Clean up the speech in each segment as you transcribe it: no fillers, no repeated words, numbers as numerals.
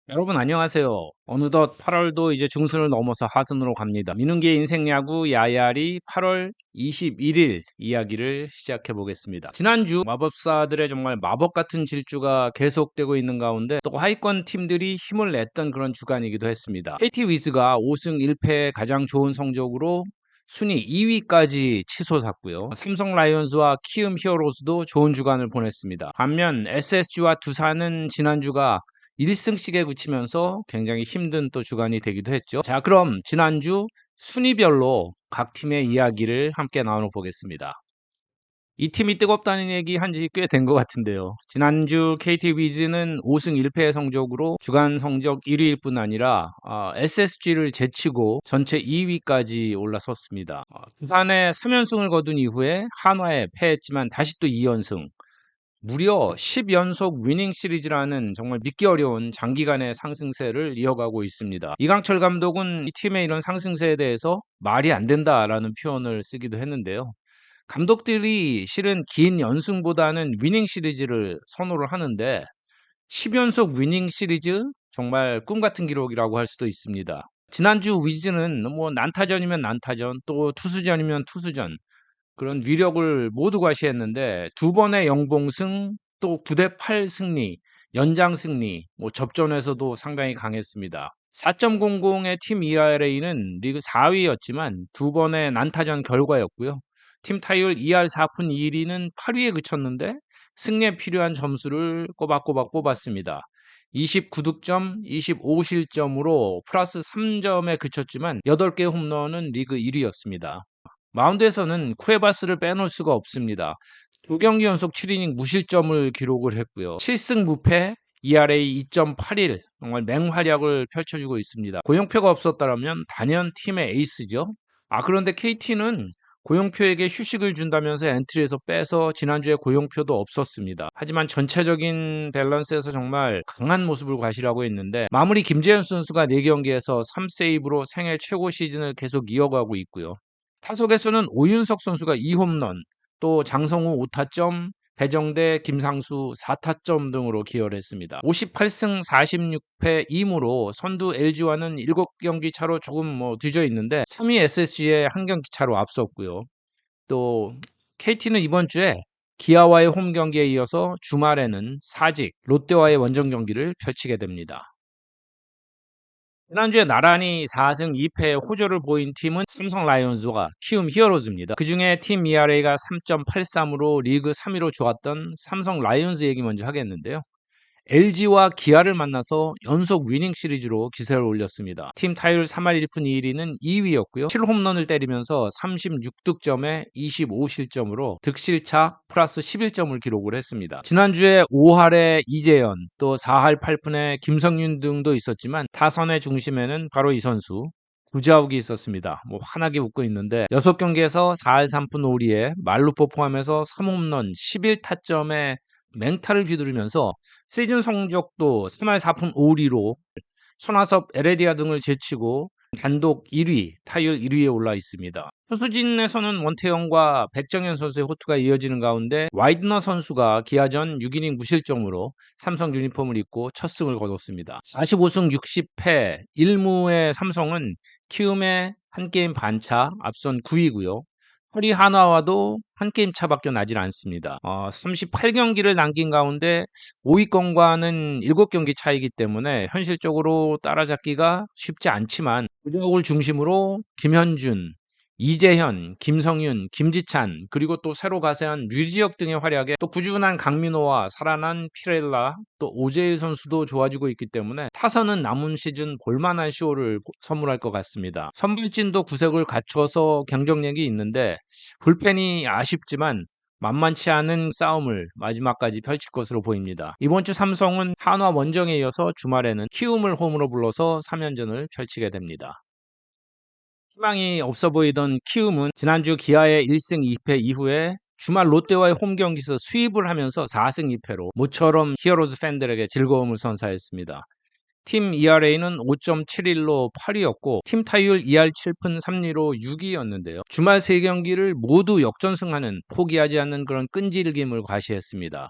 여러분 안녕하세요. 어느덧 8월도 이제 중순을 넘어서 하순으로 갑니다. 민웅기의 인생 야구 야야리 8월 21일 이야기를 시작해 보겠습니다. 지난주 마법사들의 정말 마법 같은 질주가 계속되고 있는 가운데 또 하위권 팀들이 힘을 냈던 그런 주간이기도 했습니다. KT 위즈가 5승 1패의 가장 좋은 성적으로 순위 2위까지 치솟았고요. 삼성 라이온즈와 키움 히어로즈도 좋은 주간을 보냈습니다. 반면 SSG와 두산은 지난주가 1승씩에 그치면서 굉장히 힘든 또 주간이 되기도 했죠. 자, 그럼 지난주 순위별로 각 팀의 이야기를 함께 나눠 보겠습니다. 이 팀이 뜨겁다는 얘기 한지 꽤 된 것 같은데요. 지난주 KT 위즈는 5승 1패의 성적으로 주간 성적 1위일 뿐 아니라 SSG를 제치고 전체 2위까지 올라섰습니다. 두산에 3연승을 거둔 이후에 한화에 패했지만 다시 또 2연승. 무려 10연속 위닝 시리즈라는 정말 믿기 어려운 장기간의 상승세를 이어가고 있습니다. 이강철 감독은 이 팀의 이런 상승세에 대해서 말이 안 된다라는 표현을 쓰기도 했는데요. 감독들이 실은 긴 연승보다는 위닝 시리즈를 선호를 하는데 10연속 위닝 시리즈 정말 꿈 같은 기록이라고 할 수도 있습니다. 지난주 위즈는 뭐 난타전이면 난타전, 또 투수전이면 투수전 그런 위력을 모두 과시했는데 두 번의 영봉승 또 9대 8 승리, 연장 승리, 뭐 접전에서도 상당히 강했습니다. 4.00의 팀 ERA는 리그 4위였지만 두 번의 난타전 결과였고요. 팀 타율 2할 4푼 2리는 8위에 그쳤는데 승리에 필요한 점수를 꼬박꼬박 뽑았습니다. 29득점, 25실점으로 플러스 3점에 그쳤지만 8개 홈런은 리그 1위였습니다. 마운드에서는 쿠에바스를 빼놓을 수가 없습니다. 두 경기 연속 7이닝 무실점을 기록을 했고요. 7승 무패, ERA 2.81 정말 맹활약을 펼쳐주고 있습니다. 고영표가 없었다면 단연 팀의 에이스죠. 그런데 KT는 고영표에게 휴식을 준다면서 엔트리에서 빼서 지난주에 고영표도 없었습니다. 하지만 전체적인 밸런스에서 정말 강한 모습을 과시하고 있는데 마무리 김재현 선수가 4경기에서 3세이브로 생애 최고 시즌을 계속 이어가고 있고요. 타석에서는 오윤석 선수가 2홈런, 또 장성우 5타점, 배정대, 김상수 4타점 등으로 기여를 했습니다. 58승 46패 2무로 선두 LG와는 7경기 차로 조금 뒤져 있는데 3위 SSG에 한 경기 차로 앞섰고요. 또 KT는 이번 주에 기아와의 홈 경기에 이어서 주말에는 사직 롯데와의 원정 경기를 펼치게 됩니다. 지난주에 나란히 4승 2패의 호조를 보인 팀은 삼성 라이온즈와 키움 히어로즈입니다. 그중에 팀 ERA가 3.83으로 리그 3위로 좋았던 삼성 라이온즈 얘기 먼저 하겠는데요. LG와 기아를 만나서 연속 위닝 시리즈로 기세를 올렸습니다. 팀 타율 3할 1푼 2리는 2위였고요. 7홈런을 때리면서 36득점에 25실점으로 득실차 플러스 11점을 기록을 했습니다. 지난주에 5할에 이재현, 또 4할 8푼에 김성윤 등도 있었지만 타선의 중심에는 바로 이 선수 구자욱이 있었습니다. 환하게 웃고 있는데 6경기에서 4할 3푼 5리에 말루포 포함해서 3홈런 11타점에 맹타를 휘두르면서 시즌 성적도 3할 4푼 5리로 손아섭, 에레디아 등을 제치고 단독 1위, 타율 1위에 올라 있습니다. 투수진에서는 원태영과 백정현 선수의 호투가 이어지는 가운데 와이드너 선수가 기아전 6이닝 무실점으로 삼성 유니폼을 입고 첫 승을 거뒀습니다. 45승 60패 1무의 삼성은 키움의 한 게임 반차 앞선 9위고요. 허리 하나와도 한 게임 차밖에 나질 않습니다. 38경기를 남긴 가운데 5위권과는 7경기 차이기 때문에 현실적으로 따라잡기가 쉽지 않지만 구력을 중심으로 김현준, 이재현, 김성윤, 김지찬 그리고 또 새로 가세한 류지혁 등의 활약에 또 꾸준한 강민호와 살아난 피렐라 또 오재일 선수도 좋아지고 있기 때문에 타선은 남은 시즌 볼만한 쇼를 선물할 것 같습니다. 선발진도 구색을 갖춰서 경쟁력이 있는데 불펜이 아쉽지만 만만치 않은 싸움을 마지막까지 펼칠 것으로 보입니다. 이번 주 삼성은 한화 원정에 이어서 주말에는 키움을 홈으로 불러서 3연전을 펼치게 됩니다. 희망이 없어 보이던 키움은 지난주 기아의 1승 2패 이후에 주말 롯데와의 홈 경기에서 수입을 하면서 4승 2패로 모처럼 히어로즈 팬들에게 즐거움을 선사했습니다. 팀 ERA는 5.71로 8위였고 팀 타율 2할 7푼 3리로 6위였는데요. 주말 3경기를 모두 역전승하는 포기하지 않는 그런 끈질김을 과시했습니다.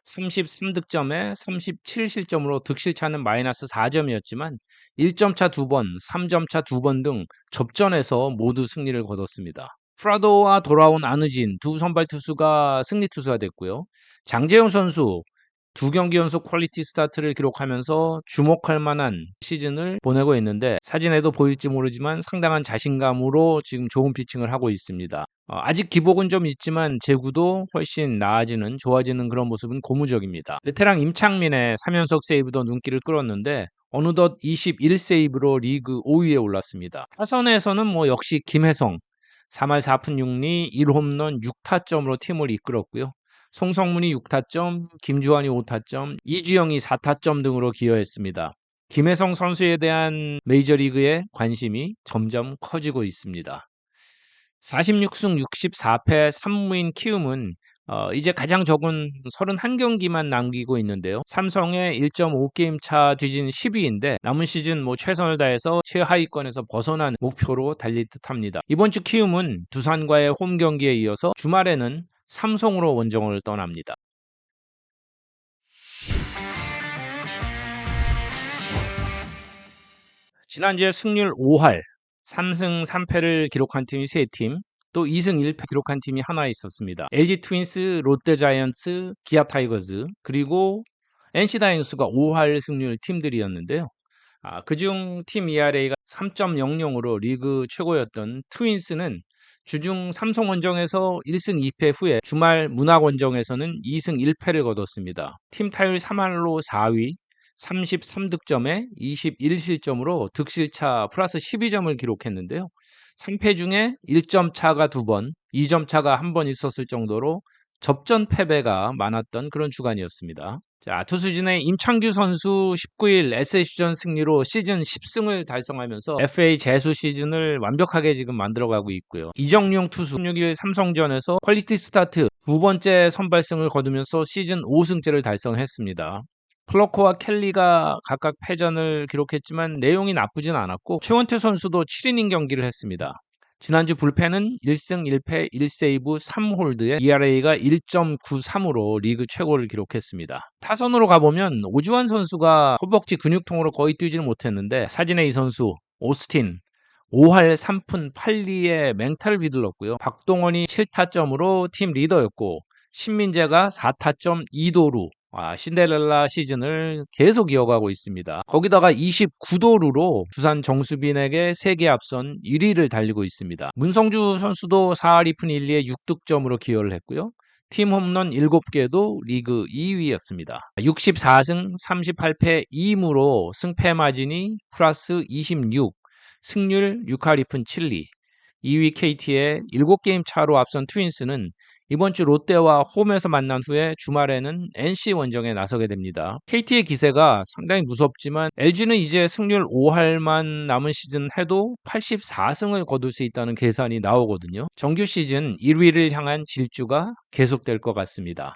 33득점에 37실점으로 득실차는 마이너스 4점이었지만 1점 차 2번, 3점 차 2번 등 접전에서 모두 승리를 거뒀습니다. 프라도와 돌아온 안우진 두 선발 투수가 승리 투수가 됐고요. 장재영 선수 두 경기 연속 퀄리티 스타트를 기록하면서 주목할 만한 시즌을 보내고 있는데 사진에도 보일지 모르지만 상당한 자신감으로 지금 좋은 피칭을 하고 있습니다. 아직 기복은 좀 있지만 제구도 훨씬 나아지는 좋아지는 그런 모습은 고무적입니다. 베테랑 임창민의 3연속 세이브도 눈길을 끌었는데 어느덧 21세이브로 리그 5위에 올랐습니다. 타선에서는 역시 김혜성 3할 4푼 6리 1홈런 6타점으로 팀을 이끌었고요. 송성문이 6타점, 김주환이 5타점, 이주영이 4타점 등으로 기여했습니다. 김혜성 선수에 대한 메이저리그의 관심이 점점 커지고 있습니다. 46승 64패 3무인 키움은 이제 가장 적은 31경기만 남기고 있는데요. 삼성의 1.5게임 차 뒤진 10위인데 남은 시즌 최선을 다해서 최하위권에서 벗어난 목표로 달릴 듯합니다. 이번 주 키움은 두산과의 홈 경기에 이어서 주말에는 삼성으로 원정을 떠납니다. 지난주에 승률 5할 3승 3패를 기록한 팀이 3팀, 또 2승 1패 기록한 팀이 하나 있었습니다. LG 트윈스, 롯데 자이언츠, 기아 타이거즈, 그리고 NC 다이노스가 5할 승률 팀들이었는데요. 그중 팀 ERA가 3.00으로 리그 최고였던 트윈스는 주중 삼성원정에서 1승 2패 후에 주말 문학원정에서는 2승 1패를 거뒀습니다. 팀 타율 3할로 4위, 33득점에 21실점으로 득실차 플러스 12점을 기록했는데요. 3패 중에 1점 차가 2번, 2점 차가 1번 있었을 정도로 접전 패배가 많았던 그런 주간이었습니다. 자, 투수진의 임창규 선수 19일 SSG전 승리로 시즌 10승을 달성하면서 FA 재수 시즌을 완벽하게 지금 만들어가고 있고요. 이정용 투수 16일 삼성전에서 퀄리티 스타트 두 번째 선발승을 거두면서 시즌 5승째를 달성했습니다. 플러코와 켈리가 각각 패전을 기록했지만 내용이 나쁘진 않았고 최원태 선수도 7이닝 경기를 했습니다. 지난주 불펜은 1승 1패 1세이브 3홀드에 ERA가 1.93으로 리그 최고를 기록했습니다. 타선으로 가보면 오주환 선수가 허벅지 근육통으로 거의 뛰지는 못했는데 사진에 이 선수 오스틴 5할 3푼 8리에 맹타를 휘둘렀고요. 박동원이 7타점으로 팀 리더였고 신민재가 4타점 2도루 신데렐라 시즌을 계속 이어가고 있습니다. 거기다가 29도루로 두산 정수빈에게 3개 앞선 1위를 달리고 있습니다. 문성주 선수도 4할 2푼 1리에 6득점으로 기여를 했고요. 팀 홈런 7개도 리그 2위였습니다. 64승 38패 2무로 승패 마진이 플러스 26, 승률 6할 2푼 7리, 2위 KT의 7게임 차로 앞선 트윈스는 이번 주 롯데와 홈에서 만난 후에 주말에는 NC 원정에 나서게 됩니다. KT의 기세가 상당히 무섭지만 LG는 이제 승률 5할만 남은 시즌 해도 84승을 거둘 수 있다는 계산이 나오거든요. 정규 시즌 1위를 향한 질주가 계속될 것 같습니다.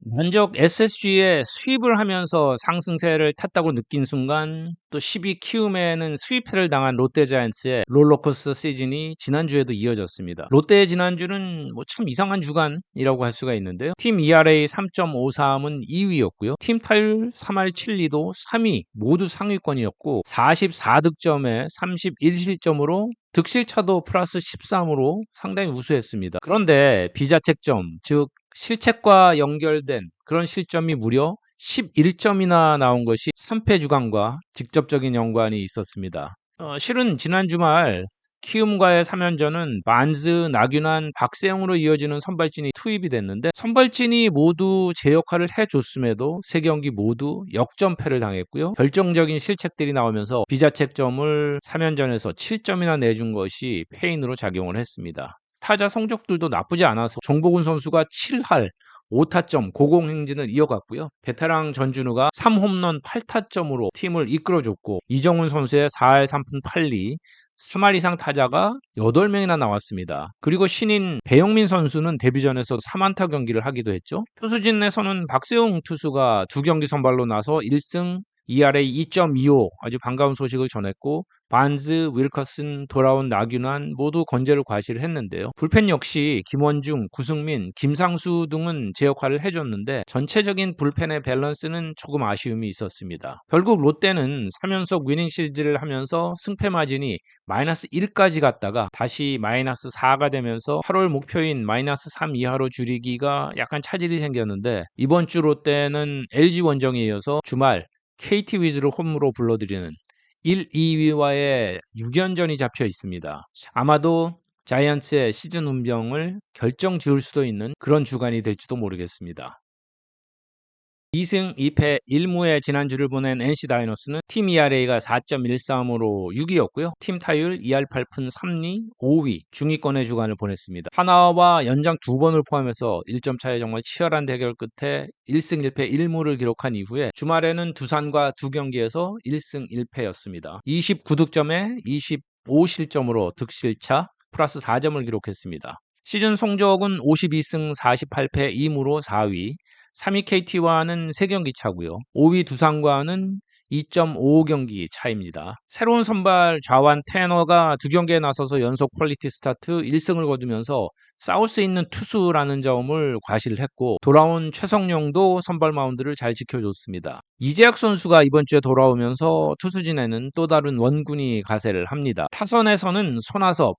만적 SSG에 수입을 하면서 상승세를 탔다고 느낀 순간 또 12 키움에는 수입패를 당한 롯데자이언츠의 롤러코스터 시즌이 지난주에도 이어졌습니다. 롯데의 지난주는 참 이상한 주간이라고 할 수가 있는데요. 팀 ERA 3.53은 2위였고요. 팀 타율 3할 7리도 3위 모두 상위권이었고 44득점에 31실점으로 득실차도 플러스 13으로 상당히 우수했습니다. 그런데 비자책점, 즉 실책과 연결된 그런 실점이 무려 11점이나 나온 것이 3패 주간과 직접적인 연관이 있었습니다. 실은 지난 주말 키움과의 3연전은 만즈, 나균환, 박세영으로 이어지는 선발진이 투입이 됐는데 선발진이 모두 제 역할을 해줬음에도 3경기 모두 역전패를 당했고요. 결정적인 실책들이 나오면서 비자책점을 3연전에서 7점이나 내준 것이 패인으로 작용을 했습니다. 타자 성적들도 나쁘지 않아서 정보근 선수가 7할 5타점 고공행진을 이어갔고요. 베테랑 전준우가 3홈런 8타점으로 팀을 이끌어줬고 이정훈 선수의 4할 3푼 8리 3할 이상 타자가 8명이나 나왔습니다. 그리고 신인 배영민 선수는 데뷔전에서 3안타 경기를 하기도 했죠. 투수진에서는 박세웅 투수가 2경기 선발로 나서 1승 ERA 2.25 아주 반가운 소식을 전했고 반즈, 윌커슨, 돌아온 나균환 모두 건재를 과시를 했는데요. 불펜 역시 김원중, 구승민, 김상수 등은 제 역할을 해줬는데 전체적인 불펜의 밸런스는 조금 아쉬움이 있었습니다. 결국 롯데는 3연속 위닝 시리즈를 하면서 승패 마진이 마이너스 1까지 갔다가 다시 마이너스 4가 되면서 8월 목표인 마이너스 3 이하로 줄이기가 약간 차질이 생겼는데 이번 주 롯데는 LG 원정에 이어서 주말 KT 위즈를 홈으로 불러들이는 1, 2위와의 6연전이 잡혀 있습니다. 아마도 자이언츠의 시즌 운명을 결정 지을 수도 있는 그런 주간이 될지도 모르겠습니다. 2승 2패 1무의 지난주를 보낸 NC 다이노스는 팀 ERA가 4.13으로 6위였고요. 팀 타율 2할 8푼 3리 5위 중위권의 주간을 보냈습니다. 하나와 연장 2번을 포함해서 1점 차의 정말 치열한 대결 끝에 1승 1패 1무를 기록한 이후에 주말에는 두산과 2경기에서 1승 1패였습니다. 29득점에 25실점으로 득실차 플러스 4점을 기록했습니다. 시즌 성적은 52승 48패 2무로 4위, 3위 KT와는 3경기 차고요. 5위 두산과는 2.55경기 차입니다. 새로운 선발 좌완 테너가 2경기에 나서서 연속 퀄리티 스타트 1승을 거두면서 싸울 수 있는 투수라는 점을 과시를 했고 돌아온 최성용도 선발 마운드를 잘 지켜줬습니다. 이재학 선수가 이번 주에 돌아오면서 투수진에는 또 다른 원군이 가세를 합니다. 타선에서는 손아섭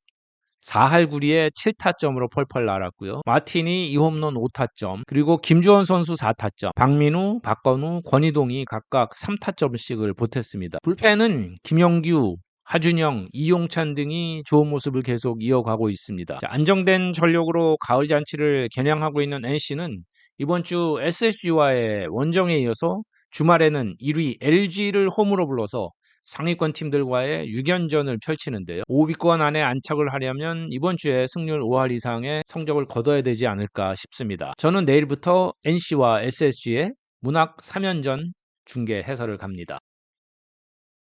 4할 9리에 7타점으로 펄펄 날았고요. 마틴이 2홈런 5타점, 그리고 김주원 선수 4타점, 박민우, 박건우, 권희동이 각각 3타점씩을 보탰습니다. 불펜은 김영규, 하준영, 이용찬 등이 좋은 모습을 계속 이어가고 있습니다. 자, 안정된 전력으로 가을 잔치를 겨냥하고 있는 NC는 이번 주 SSG와의 원정에 이어서 주말에는 1위 LG를 홈으로 불러서 상위권 팀들과의 6연전을 펼치는데요. 5위권 안에 안착을 하려면 이번 주에 승률 5할 이상의 성적을 거둬야 되지 않을까 싶습니다. 저는 내일부터 NC와 SSG의 문학 3연전 중계 해설을 갑니다.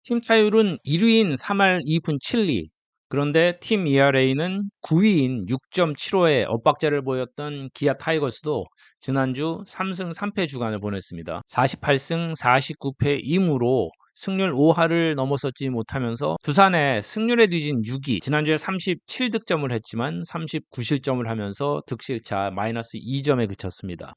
팀 타율은 1위인 3할 2푼 7리, 그런데 팀 ERA는 9위인 6.75의 엇박자를 보였던 기아 타이거스도 지난주 3승 3패 주간을 보냈습니다. 48승 49패 2무로 승률 5할을 넘어서지 못하면서 두산의 승률에 뒤진 6위, 지난주에 37득점을 했지만 39실점을 하면서 득실차 마이너스 2점에 그쳤습니다.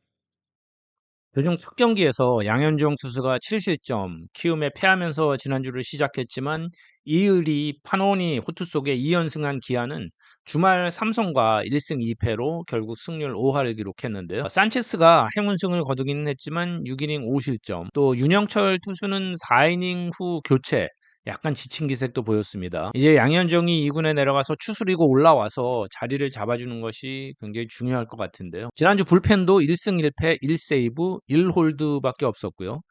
그중 첫 경기에서 양현종 투수가 7실점, 키움에 패하면서 지난주를 시작했지만 이을이 파노니 호투 속에 2연승한 기아는 주말 삼성과 1승 2패로 결국 승률 5할을 기록했는데요. 산체스가 행운승을 거두기는 했지만 6이닝 5실점, 또 윤영철 투수는 4이닝 후 교체, 약간 지친 기색도 보였습니다. 이제 양현종이 2군에 내려가서 추스리고 올라와서 자리를 잡아주는 것이 굉장히 중요할 것 같은데요. 지난주 불펜도 1승 1패 1세이브 1홀드밖에 없었고요.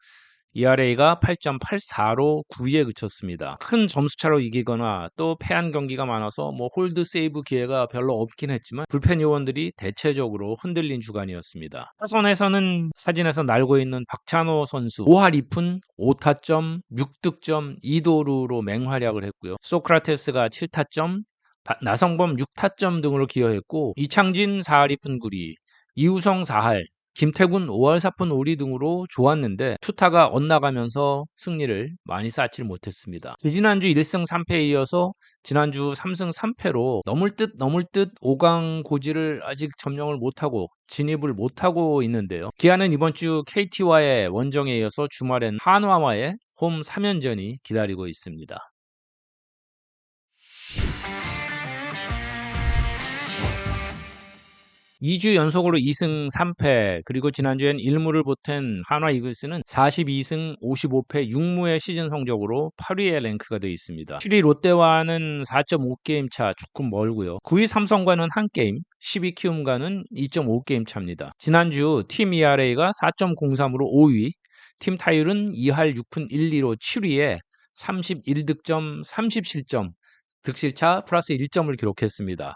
ERA가 8.84로 9위에 그쳤습니다. 큰 점수차로 이기거나 또 패한 경기가 많아서 홀드 세이브 기회가 별로 없긴 했지만 불펜 요원들이 대체적으로 흔들린 주간이었습니다. 타선에서는 사진에서 날고 있는 박찬호 선수 5할 2푼 5타점 6득점 2도루로 맹활약을 했고요. 소크라테스가 7타점 나성범 6타점 등으로 기여했고 이창진 4할 2푼 9리 이우성 4할 김태군 5할 4푼 5리 등으로 좋았는데 투타가 엇나가면서 승리를 많이 쌓지 못했습니다. 지난주 1승 3패에 이어서 지난주 3승 3패로 넘을 듯 5강 고지를 아직 점령을 못하고 진입을 못하고 있는데요. 기아는 이번 주 KT와의 원정에 이어서 주말엔 한화와의 홈 3연전이 기다리고 있습니다. 2주 연속으로 2승 3패, 그리고 지난주엔 1무를 보탠 한화 이글스는 42승 55패 6무의 시즌 성적으로 8위에 랭크가 되어 있습니다. 7위 롯데와는 4.5게임 차 조금 멀고요. 9위 삼성과는 1게임, 10위 키움과는 2.5게임 차입니다. 지난주 팀 ERA가 4.03으로 5위, 팀 타율은 2할 6푼 1리로 7위에 31득점 30실점, 득실차 플러스 1점을 기록했습니다.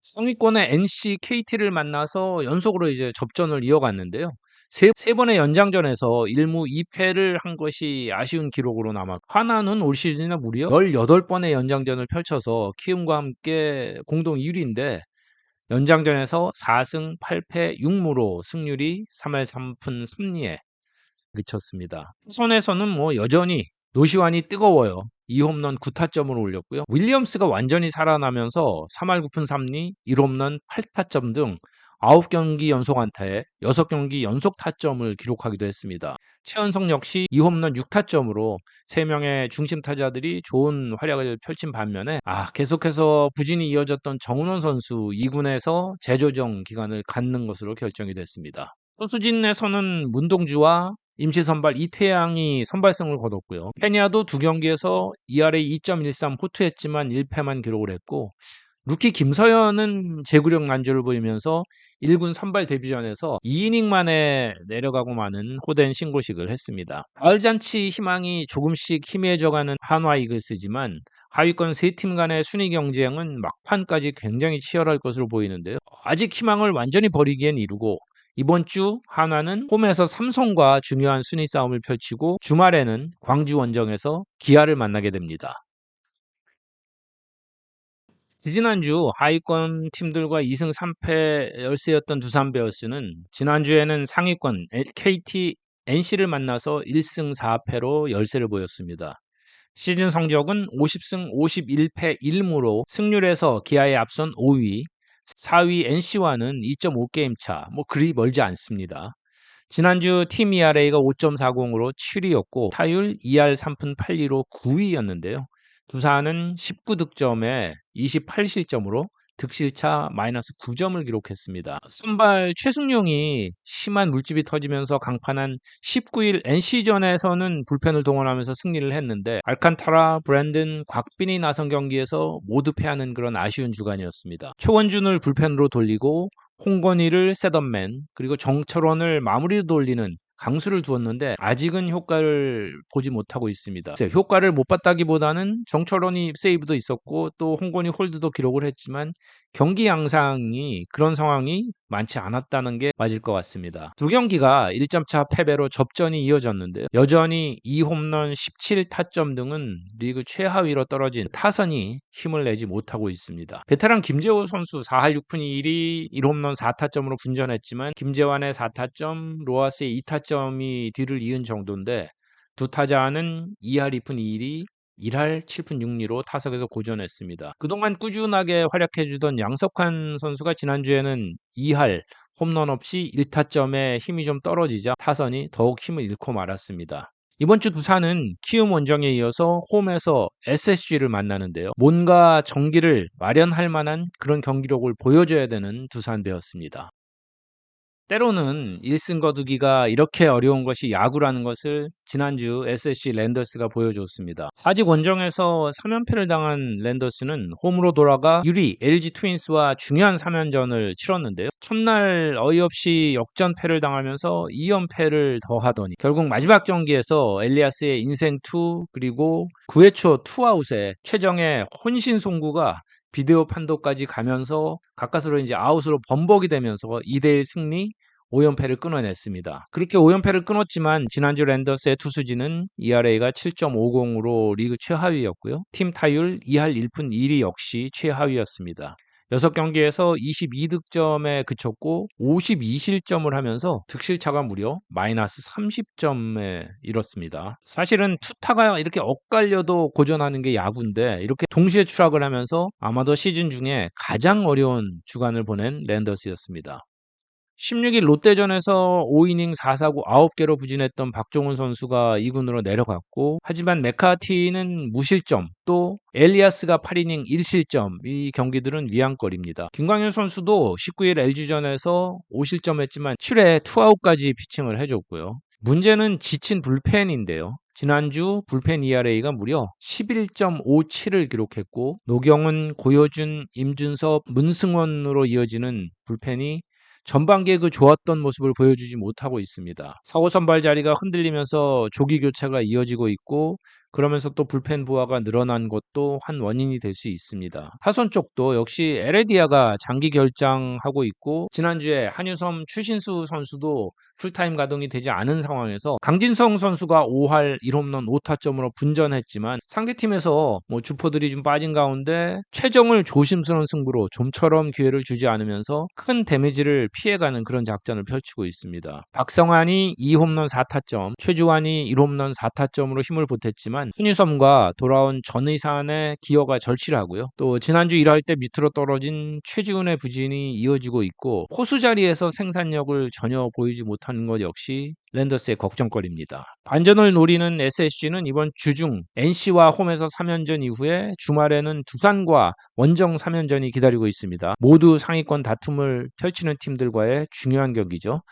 상위권의 NC, KT를 만나서 연속으로 이제 접전을 이어갔는데요. 세 번의 연장전에서 1무 2패를 한 것이 아쉬운 기록으로 남았고 하나는 올 시즌에 무려 18번의 연장전을 펼쳐서 키움과 함께 공동 1위인데 연장전에서 4승 8패 6무로 승률이 3할 3푼 3리에 그쳤습니다. 손에서는 뭐 여전히 노시환이 뜨거워요. 2홈런 9타점을 올렸고요. 윌리엄스가 완전히 살아나면서 3할 9푼 3리 1홈런 8타점 등 9경기 연속 안타에 6경기 연속 타점을 기록하기도 했습니다. 최은성 역시 2홈런 6타점으로 3명의 중심 타자들이 좋은 활약을 펼친 반면에 계속해서 부진이 이어졌던 정은원 선수 2군에서 재조정 기간을 갖는 것으로 결정이 됐습니다. 투수진에서는 문동주와 임시 선발 이태양이 선발승을 거뒀고요. 페니아도 2경기에서 2할에 2.13 호투했지만 1패만 기록을 했고 루키 김서현은 제구력 난조를 보이면서 1군 선발 데뷔전에서 2이닝 만에 내려가고 마는 호된 신고식을 했습니다. 가을잔치 희망이 조금씩 희미해져가는 한화 이글스지만 하위권 3팀 간의 순위 경쟁은 막판까지 굉장히 치열할 것으로 보이는데요. 아직 희망을 완전히 버리기엔 이르고 이번 주 한화는 홈에서 삼성과 중요한 순위 싸움을 펼치고 주말에는 광주 원정에서 기아를 만나게 됩니다. 지난주 하위권 팀들과 2승 3패 열세였던 두산 베어스는 지난주에는 상위권 KT NC를 만나서 1승 4패로 열세를 보였습니다. 시즌 성적은 50승 51패 1무로 승률에서 기아에 앞선 5위, 4위 NC와는 2.5게임 차, 그리 멀지 않습니다. 지난주 팀 ERA가 5.40으로 7위였고 타율 2할 3푼 8리로 9위였는데요. 두산은 19득점에 28실점으로 득실차 마이너스 9점을 기록했습니다. 선발 최승용이 심한 물집이 터지면서 강판한 19일 NC전에서는 불펜을 동원하면서 승리를 했는데 알칸타라, 브랜든, 곽빈이 나선 경기에서 모두 패하는 그런 아쉬운 주간이었습니다. 최원준을 불펜으로 돌리고 홍건희를 셋업맨 그리고 정철원을 마무리로 돌리는 강수를 두었는데 아직은 효과를 보지 못하고 있습니다. 효과를 못 봤다기보다는 정철원이 세이브도 있었고 또 홍건희 홀드도 기록을 했지만 경기 양상이 그런 상황이 많지 않았다는 게 맞을 것 같습니다. 두 경기가 1점차 패배로 접전이 이어졌는데요. 여전히 2홈런 17타점 등은 리그 최하위로 떨어진 타선이 힘을 내지 못하고 있습니다. 베테랑 김재호 선수 4할 6푼 1리 1홈런 4타점으로 분전했지만 김재환의 4타점, 로하스의 2타점이 뒤를 이은 정도인데 두 타자는 2할 2푼 2리 1할 7푼 6리로 타석에서 고전했습니다. 그동안 꾸준하게 활약해주던 양석환 선수가 지난주에는 2할 홈런 없이 1타점에 힘이 좀 떨어지자 타선이 더욱 힘을 잃고 말았습니다. 이번 주 두산은 키움 원정에 이어서 홈에서 SSG를 만나는데요. 뭔가 정기를 마련할 만한 그런 경기력을 보여줘야 되는 두산 베어스입니다. 때로는 1승 거두기가 이렇게 어려운 것이 야구라는 것을 지난주 SSG 랜더스가 보여줬습니다. 사직 원정에서 3연패를 당한 랜더스는 홈으로 돌아가 유리 LG 트윈스와 중요한 3연전을 치렀는데요. 첫날 어이없이 역전패를 당하면서 2연패를 더하더니 결국 마지막 경기에서 엘리아스의 인생 2 그리고 9회 초 투아웃에 최정의 혼신송구가 비디오 판도까지 가면서 가까스로 이제 아웃으로 번복이 되면서 2대1 승리 5연패를 끊어냈습니다. 그렇게 5연패를 끊었지만 지난주 랜더스의 투수진은 ERA가 7.50으로 리그 최하위였고요. 팀 타율 2할 1푼 1리 역시 최하위였습니다. 6경기에서 22득점에 그쳤고 52실점을 하면서 득실차가 무려 마이너스 30점에 이뤘습니다. 사실은 투타가 이렇게 엇갈려도 고전하는 게 야구인데 이렇게 동시에 추락을 하면서 아마도 시즌 중에 가장 어려운 주간을 보낸 랜더스였습니다. 16일 롯데전에서 5이닝 4사구 9개로 부진했던 박종훈 선수가 2군으로 내려갔고 하지만 메카티는 무실점 또 엘리아스가 8이닝 1실점 이 경기들은 위안거리입니다. 김광현 선수도 19일 LG전에서 5실점했지만 7회 투아웃까지 피칭을 해줬고요. 문제는 지친 불펜인데요. 지난주 불펜 ERA가 무려 11.57을 기록했고 노경은, 고효준, 임준섭, 문승원으로 이어지는 불펜이 전반기에 그 좋았던 모습을 보여주지 못하고 있습니다. 4호 선발 자리가 흔들리면서 조기 교체가 이어지고 있고 그러면서 또 불펜 부하가 늘어난 것도 한 원인이 될 수 있습니다. 타선 쪽도 역시 에레디아가 장기 결장하고 있고 지난주에 한유섬 추신수 선수도 풀타임 가동이 되지 않은 상황에서 강진성 선수가 5할 1홈런 5타점으로 분전했지만 상대팀에서 뭐 주포들이 좀 빠진 가운데 최정을 조심스러운 승부로 좀처럼 기회를 주지 않으면서 큰 데미지를 피해가는 그런 작전을 펼치고 있습니다. 박성환이 2홈런 4타점, 최주환이 1홈런 4타점으로 힘을 보탰지만 손희섬과 돌아온 전의산의 기여가 절실하고요. 또 지난주 1할 때 밑으로 떨어진 최지훈의 부진이 이어지고 있고 포수 자리에서 생산력을 전혀 보이지 못하는 것 역시 랜더스의 걱정거리입니다. 반전을 노리는 SSG는 이번 주중 NC와 홈에서 3연전 이후에 주말에는 두산과 원정 3연전이 기다리고 있습니다. 모두 상위권 다툼을 펼치는 팀들과의 중요한 경기죠.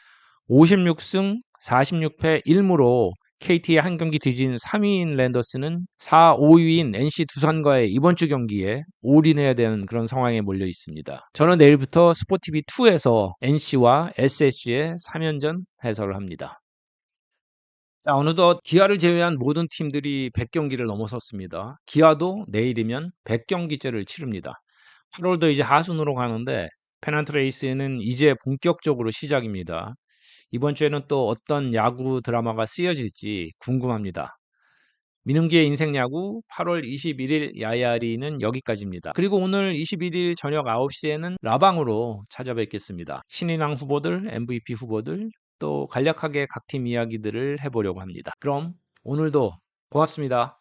56승 46패 1무로 KT의 한 경기 뒤진 3위인 랜더스는 4, 5위인 NC 두산과의 이번 주 경기에 올인해야 되는 그런 상황에 몰려 있습니다. 저는 내일부터 스포티비2에서 NC와 SSG의 3연전 해설을 합니다. 자, 어느덧 기아를 제외한 모든 팀들이 100경기를 넘어섰습니다. 기아도 내일이면 100경기째를 치릅니다. 8월도 이제 하순으로 가는데 페넌트 레이스는 이제 본격적으로 시작입니다. 이번 주에는 또 어떤 야구 드라마가 쓰여질지 궁금합니다. 민은기의 인생 야구 8월 21일 야야리는 여기까지입니다. 그리고 오늘 21일 저녁 9시에는 라방으로 찾아뵙겠습니다. 신인왕 후보들, MVP 후보들, 또 간략하게 각 팀 이야기들을 해보려고 합니다. 그럼 오늘도 고맙습니다.